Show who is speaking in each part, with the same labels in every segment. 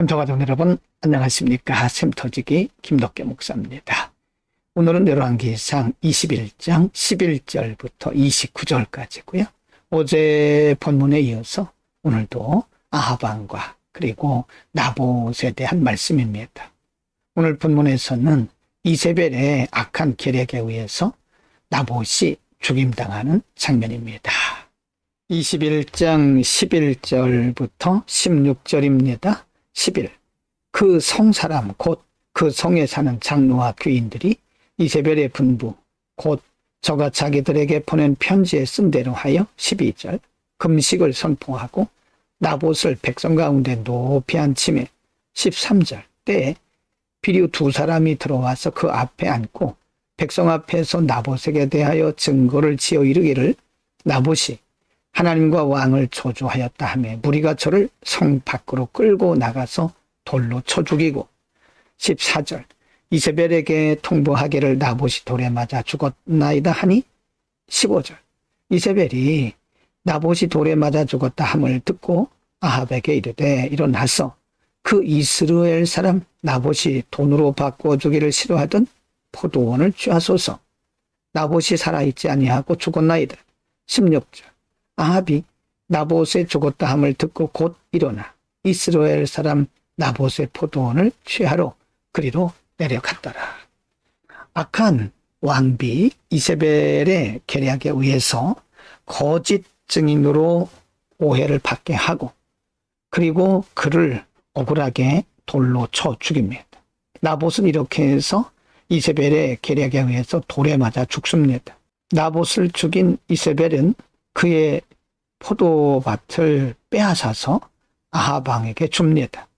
Speaker 1: 샘터가족 여러분 안녕하십니까. 샘터지기 김덕계 목사입니다. 오늘은 열왕기상 21장 11절부터 29절까지고요. 어제 본문에 이어서 오늘도 아합 왕과 그리고 나봇에 대한 말씀입니다. 오늘 본문에서는 이세벨의 악한 계략에 의해서 나봇이 죽임당하는 장면입니다. 21장 11절부터 16절입니다. 11. 그 성사람 곧 그 성에 사는 장로와 귀인들이 이세벨의 분부 곧 저가 자기들에게 보낸 편지에 쓴 대로 하여 12절 금식을 선포하고 나봇을 백성 가운데 높이 앉히매 13절 때에 비류 두 사람이 들어와서 그 앞에 앉고 백성 앞에서 나봇에게 대하여 증거를 지어 이르기를 나봇이 하나님과 왕을 저주하였다 하며 무리가 저를 성 밖으로 끌고 나가서 돌로 쳐 죽이고 14절 이세벨에게 통보하기를 나봇이 돌에 맞아 죽었나이다 하니 15절 이세벨이 나봇이 돌에 맞아 죽었다 함을 듣고 아합에게 이르되 일어나서 그 이스라엘 사람 나봇이 돈으로 바꿔주기를 싫어하던 포도원을 취하소서. 나봇이 살아있지 아니하고 죽었나이다. 16절 아합이 나봇에 죽었다 함을 듣고 곧 일어나 이스라엘 사람 나봇의 포도원을 취하러 그리로 내려갔더라. 악한 왕비 이세벨의 계략에 의해서 거짓 증인으로 오해를 받게 하고 그리고 그를 억울하게 돌로 쳐 죽입니다. 나봇은 이렇게 해서 이세벨의 계략에 의해서 돌에 맞아 죽습니다. 나봇을 죽인 이세벨은 그의 포도밭을 빼앗아서 아합 왕에게 줍니다.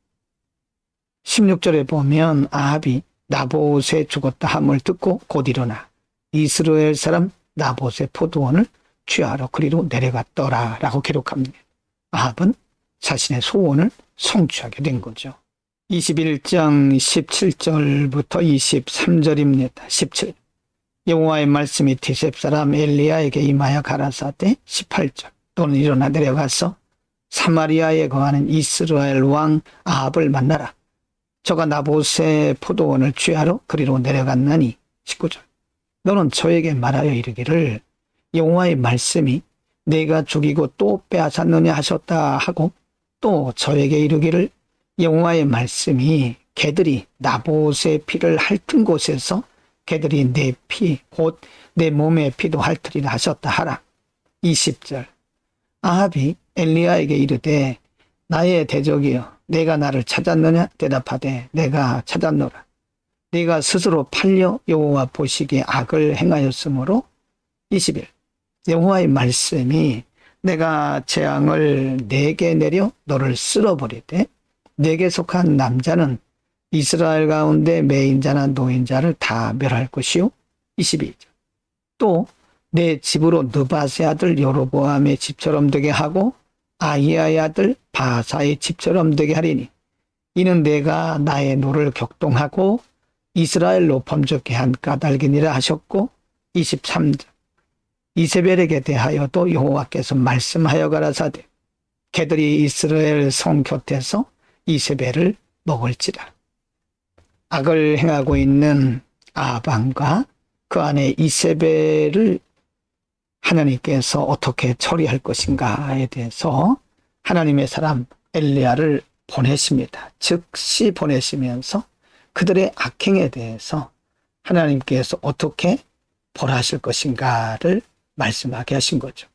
Speaker 1: 16절에 보면 아합이 나봇에 죽었다 함을 듣고 곧 일어나 이스라엘 사람 나봇의 포도원을 취하러 그리로 내려갔더라 라고 기록합니다. 아합은 자신의 소원을 성취하게 된 거죠. 21장 17절부터 23절입니다. 17. 여호와의 말씀이 디셉 사람 엘리야에게 임하여 가라사대 18절 또는 일어나 내려가서 사마리아에 거하는 이스라엘 왕 아합을 만나라. 저가 나봇의 포도원을 취하러 그리로 내려갔나니 19절 너는 저에게 말하여 이르기를 여호와의 말씀이 내가 죽이고 또 빼앗았느냐 하셨다 하고 또 저에게 이르기를 여호와의 말씀이 개들이 나봇의 피를 핥은 곳에서 개들이 내 피 곧 내 몸의 피도 핥으리라 하셨다 하라. 20절 아합이 엘리야에게 이르되 나의 대적이여 내가 나를 찾았느냐 대답하되 내가 찾았노라. 네가 스스로 팔려 여호와 보시기에 악을 행하였으므로 21 여호와의 말씀이 내가 재앙을 내게 내려 너를 쓸어버리되 내게 속한 남자는 이스라엘 가운데 매인자나 노인자를 다 멸할 것이요. 22절 또 내 집으로 느바세 아들 여로보암의 집처럼 되게 하고 아히야의 아들 바사의 집처럼 되게 하리니 이는 내가 나의 노를 격동하고 이스라엘로 범죄케 한 까닭이니라 하셨고 23절 이세벨에게 대하여도 여호와께서 말씀하여 가라사대 개들이 이스라엘 성 곁에서 이세벨을 먹을지라. 악을 행하고 있는 아합 왕과 그 안에 이세벨을 하나님께서 어떻게 처리할 것인가에 대해서 하나님의 사람 엘리야를 보내십니다. 즉시 보내시면서 그들의 악행에 대해서 하나님께서 어떻게 벌하실 것인가를 말씀하게 하신 거죠.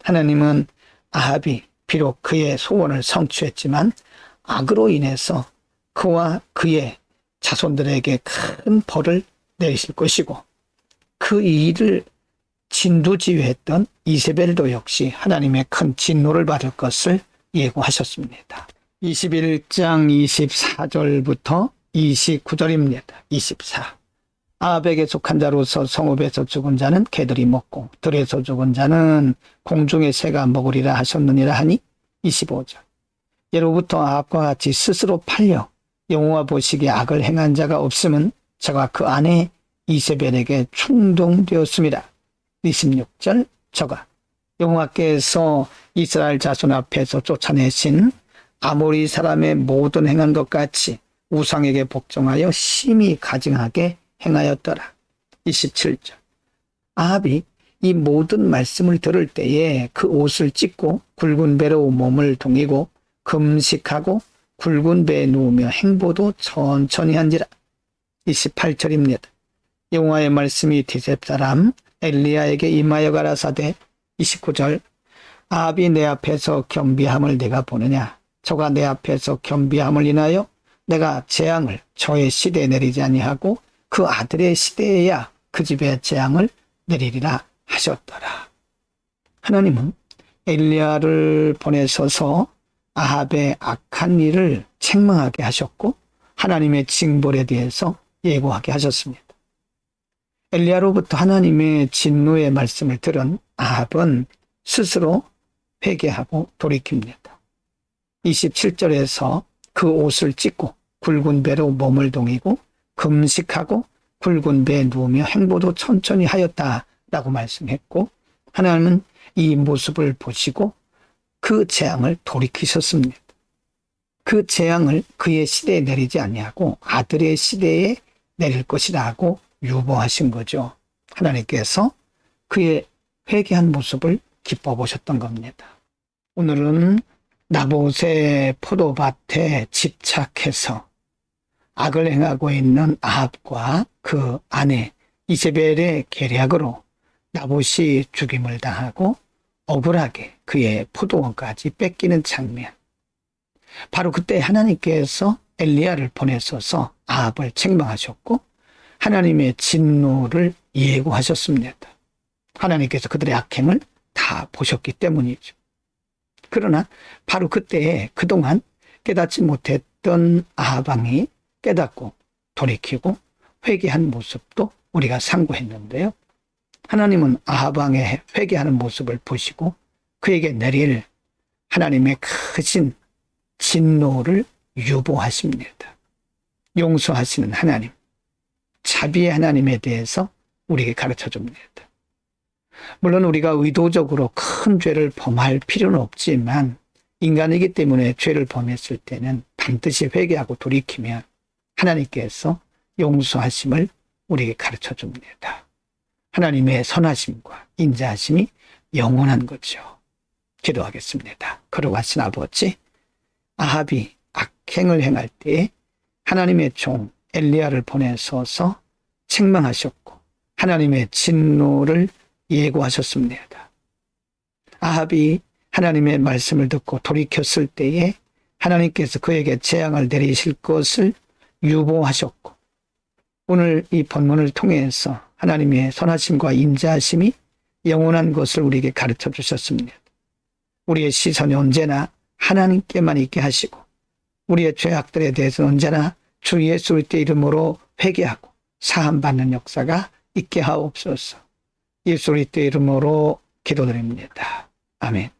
Speaker 1: 하나님은 아합이 비록 그의 소원을 성취했지만 악으로 인해서 그와 그의 자손들에게 큰 벌을 내리실 것이고 그 일을 진두지휘했던 이세벨도 역시 하나님의 큰 진노를 받을 것을 예고하셨습니다. 21장 24절부터 29절입니다. 24. 아합에게 속한 자로서 성읍에서 죽은 자는 개들이 먹고 들에서 죽은 자는 공중의 새가 먹으리라 하셨느니라 하니 25절. 예로부터 아합과 같이 스스로 팔려 여호와 보시기에 악을 행한 자가 없음은 저가 그 아내 이세벨에게 충동되었습니다. 26절 저가 여호와께서 이스라엘 자손 앞에서 쫓아내신 아모리 사람의 모든 행한 것 같이 우상에게 복종하여 심히 가증하게 행하였더라. 27절. 아합이 이 모든 말씀을 들을 때에 그 옷을 찢고 굵은 배로 몸을 동이고 금식하고 굵은 배에 누우며 행보도 천천히 한지라. 28절입니다. 여호와의 말씀이 디셉 사람 엘리야에게 임하여 가라사대. 29절. 아합이 내 앞에서 겸비함을 내가 보느냐? 저가 내 앞에서 겸비함을 인하여 내가 재앙을 저의 시대에 내리지 아니하고 그 아들의 시대에야 그 집에 재앙을 내리리라 하셨더라. 하나님은 엘리야를 보내셔서 아합의 악한 일을 책망하게 하셨고 하나님의 징벌에 대해서 예고하게 하셨습니다. 엘리야로부터 하나님의 진노의 말씀을 들은 아합은 스스로 회개하고 돌이킵니다. 27절에서 그 옷을 찢고 굵은 배로 몸을 동이고 금식하고 굵은 배에 누우며 행보도 천천히 하였다라고 말씀했고 하나님은 이 모습을 보시고 그 재앙을 돌이키셨습니다. 그 재앙을 그의 시대에 내리지 아니하고 아들의 시대에 내릴 것이라고 유보하신 거죠. 하나님께서 그의 회개한 모습을 기뻐 보셨던 겁니다. 오늘은 나봇의 포도밭에 집착해서 악을 행하고 있는 아합과 그 아내 이세벨의 계략으로 나봇이 죽임을 당하고 억울하게 그의 포도원까지 뺏기는 장면. 바로 그때 하나님께서 엘리야를 보내셔서 아합을 책망하셨고 하나님의 진노를 예고하셨습니다. 하나님께서 그들의 악행을 다 보셨기 때문이죠. 그러나 바로 그때에 그동안 깨닫지 못했던 아합 왕이 깨닫고 돌이키고 회개한 모습도 우리가 상고했는데요. 하나님은 아합 왕의 회개하는 모습을 보시고 그에게 내릴 하나님의 크신 진노를 유보하십니다. 용서하시는 하나님, 자비의 하나님에 대해서 우리에게 가르쳐 줍니다. 물론 우리가 의도적으로 큰 죄를 범할 필요는 없지만 인간이기 때문에 죄를 범했을 때는 반드시 회개하고 돌이키면 하나님께서 용서하심을 우리에게 가르쳐 줍니다. 하나님의 선하심과 인자하심이 영원한 거죠. 기도하겠습니다. 거룩하신 아버지, 아합이 악행을 행할 때에 하나님의 종 엘리야를 보내셔서 책망하셨고 하나님의 진노를 예고하셨습니다. 아합이 하나님의 말씀을 듣고 돌이켰을 때에 하나님께서 그에게 재앙을 내리실 것을 유보하셨고 오늘 이 본문을 통해서 하나님의 선하심과 인자하심이 영원한 것을 우리에게 가르쳐 주셨습니다. 우리의 시선이 언제나 하나님께만 있게 하시고 우리의 죄악들에 대해서는 언제나 주 예수 그리스도의 이름으로 회개하고 사함받는 역사가 있게 하옵소서. 예수 그리스도의 이름으로 기도드립니다. 아멘.